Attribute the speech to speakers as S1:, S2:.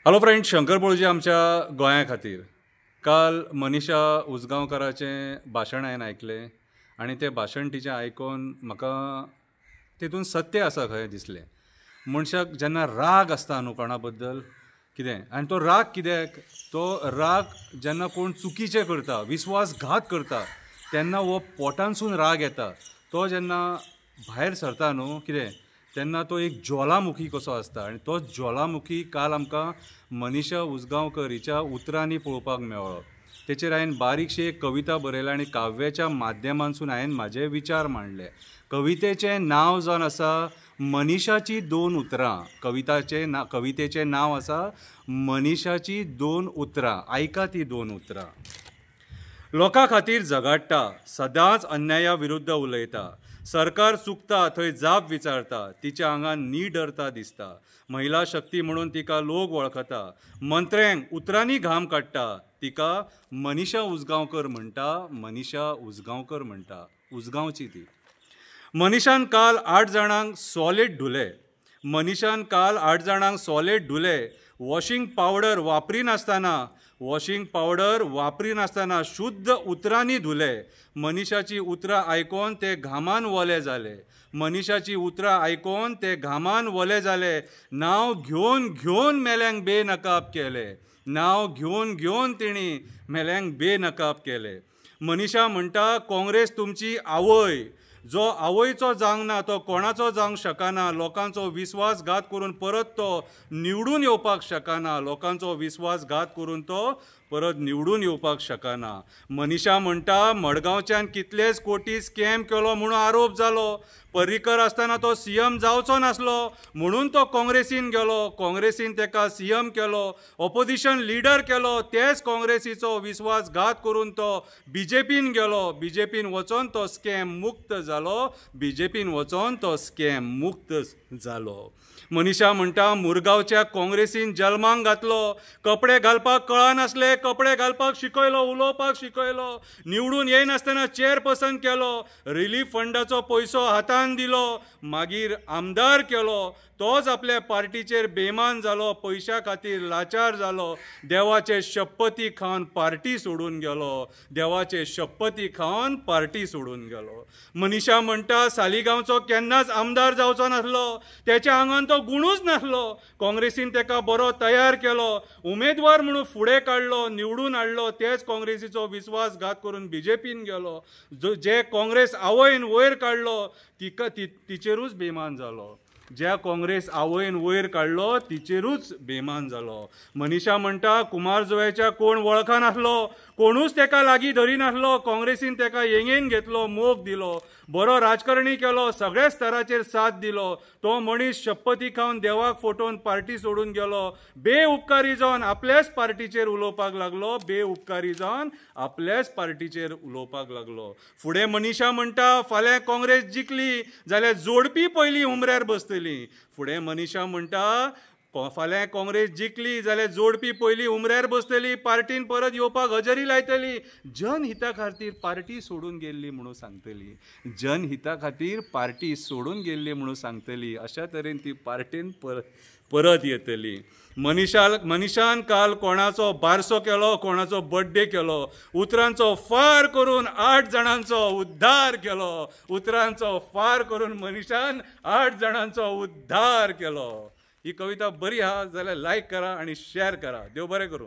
S1: Hello friends, Shankar पळजी आमच्या गोंया खातीर काल मनीषा उजगांवकाराचें भाशण हांवें आयकलें आनी तें भाशण तिचें आयकून म्हाका तितून सत्य आसा खंय दिसलें. मनशाक जेन्ना राग आसता न्हू कोणा बद्दल कितें, आनी तो राग कित्याक, तो राग जेन्ना कोण चुकीचें करता, विस्वासघात करता, तेन्ना हो पोटांसून राग येता. तो जेन्ना भायर सरता न्हू कितें, तेन्ना तो एक ज्वालामुखी कसो आसता. आनी तो ज्वालामुखी काल आमकां मनीषा उजगांवकर हिच्या उतरांनी पळोवपाक मेळ्ळो. तेचेर हांवें बारीकशी एक कविता बरयल्या आनी काव्याच्या माध्यमांतसून हांवें म्हाजे विचार मांडले. कवितेचें नांव जावन आसा मनीषाची दोन उतरां. कवितेचें नांव आसा मनीषाची दोन उतरां. आयका ती दोन उतरां. लोकां खातीर झगडटा, सदांच अन्याया विरुद्ध उलयता. सरकार चुकता थंय जाप विचारता. तिच्या आंगान निडरता दिसता. महिला शक्ती म्हणून तिका लोक वळखता. मंत्र्यांक उतरांनी घाम काडटा. तिका मनीषा उजगांवकर म्हणटा. मनीषा उजगांवकर म्हणटा. उजगांवची ती. मनीषान काल 8 जाणांक सॉलिड धुले. मनीषान काल 8 जाणांक सॉलिड धुले. वॉशिंग पावडर वापरी नासतना शुद्ध उतरांनी धुले. मनीषाची उतरां आयकोन ते घामान वले जाले. मनीषाची उतरां आयकोन ते घामान वले जाले. नांव घेवन घेवन मेल्यांक बेनकाब केले. नांव घेवन घेवन तिणी मेल्यांक बेनकाब केले. मनीषा म्हणटा, काँग्रेस तुमची आवय. जो आवयचो जावंक ना तो कोणाचो जावंक शकना. लोकांचो विस्वासघात करून परत तो निवडून येवपाक शकना. लोकांचो विस्वासघात करून तो परत निवडून येवपाक शकना. मनीषा म्हणटा, मडगांवच्यान कितलेच कोटी स्कॅम केलो म्हणून आरोप जालो. पर्रीकर आसतना तो सीएम जावचो नासलो म्हणून तो काँग्रेसीन गेलो. काँग्रेसीन तेका सीएम केलो, ऑपोजिशन लिडर केलो. तेच काँग्रेसीचो विस्वासघात करून तो बीजेपीन गेलो. बीजेपीन वचोन तो स्कॅम मुक्त जालो. बीजेपीन वचोन तो स्कॅम मुक्त जालो. मनीषा म्हणटा, मुरगांवच्या काँग्रेसीन जल्माक घातलो. कपडे घालपाक कळनासले, कपडे घालपाक शिकयलो, उलोवपाक शिकयलो. निवडून येयनासतना चेअरपर्सन केलो. रिलीफ फंडाचो पयसो हातान दिलो. मागीर आमदार केलो. तोच आपल्या पार्टीचेर बेमान जालो. पयशा खातीर लाचार जालो. देवाचे शपथी खावन पार्टी सोडून गेलो. देवाचे शपथी खावन पार्टी सोडून गेलो. मनीषा म्हणटा, सालिगांवचो केन्नाच आमदार जावचो नासलो. त्याच्या आंगान तो गुणूच नासलो. काँग्रेसीन तेका बरो तयार केलो. उमेदवार म्हणून फुडें काडलो, निवडून हाडलो. तेच काँग्रेसीचो विस्वासघात करून बीजेपीन गेलो. जे काँग्रेस आवयन वयर काडलो तिचेरूच बेमान जालो. ज्या काँग्रेस आवयन वयर काडलो तिचेरूच बेमान जालो. मनीषा म्हणटा, कुमारजुव्याच्या कोण वळखा नासलो. कोणूच तेका लागीं धरी नासलो. काँग्रेसीन तेका येंगेन घेतलो, मोग दिलो. बरो राजकारणी केलो. सगळ्या स्तराचेर साथ दिलो. तो मनीस शपथी खावन देवाक फटोवन पार्टी सोडून गेलो. बेउपकारी जावन आपल्याच पार्टीचेर उलोवपाक लागलो. बेउपकारी जावन आपल्याच पार्टीचेर उलोवपाक लागलो. फुडें मनीषा म्हणटा, फाल्यां काँग्रेस जिखली जाल्यार जोडपी पयलीं उमऱ्यार बसतली. फुडें मनीषा म्हणटा, फाल्यां काँग्रेस जिखली जाल्यार जोडपी पयलीं उमऱ्यार बसतली. पार्टीन परत येवपाक हजेरी लायतली. जनहिता खातीर पार्टी सोडून गेल्ली म्हणून सांगतली. जनहिता खातीर पार्टी सोडून गेल्ली म्हणून सांगतली. अशा तरेन ती पार्टीन परत येतली. मनीषान काल कोणाचो बारसो केलो, कोणाचो बर्थडे केलो. उतरांचो फार करून 8 जाणांचो उद्धार केलो. उतरांचो फार करून मनीषान 8 जाणांचो उद्धार केलो. ही कविता बरी आहा जाल्यार लायक करा आणि शेअर करा. देव बरें करूं.